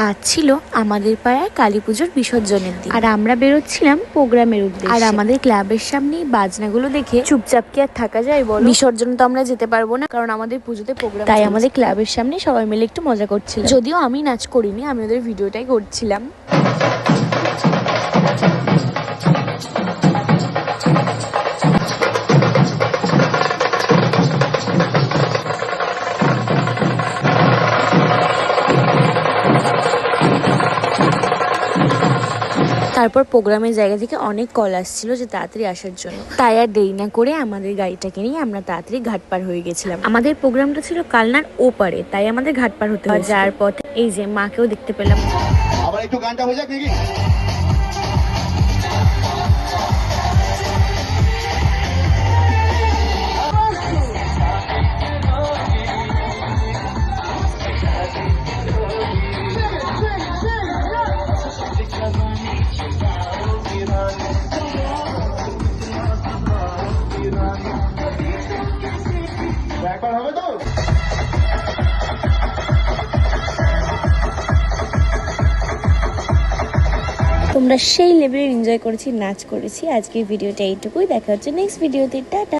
আজ ছিল আমাদের পাড়ায় কালী পুজোর বিসর্জনের দিন, আর আমরা বেরোচ্ছিলাম প্রোগ্রামের উদ্দেশ্যে। আর আমাদের ক্লাবের সামনে বাজনাগুলো দেখে চুপচাপ কি আর থাকা যায় বলো? বিসর্জন তো আমরা যেতে পারবো না, কারণ আমাদের পুজোতে প্রোগ্রাম, তাই আমাদের ক্লাবের সামনে সবাই মিলে একটু মজা করছিল। যদিও আমি নাচ করিনি, আমি ওদের ভিডিওটাই করছিলাম। তারপর প্রোগ্রামের জায়গা থেকে অনেক কল আসছিল যে তাড়াতাড়ি আসার জন্য, তাই আর দেরি না করে আমাদের গাড়িটাকে নিয়ে আমরা তাড়াতাড়ি ঘাট পার হয়ে গেছিলাম। আমাদের প্রোগ্রামটা ছিল কালনার ওপারে, তাই আমাদের ঘাট পার হতে হয়। যাওয়ার পথে এই যে মাকেও দেখতে পেলাম। আবার একটু গানটা হয়ে যাক নাকি? একবার হবে তো? তোমরা সেই লেভেলের এনজয় করেছি, নাচ করেছি। আজকের ভিডিওটা এইটুকুই, দেখা হচ্ছে নেক্সট ভিডিওতে। টাটা।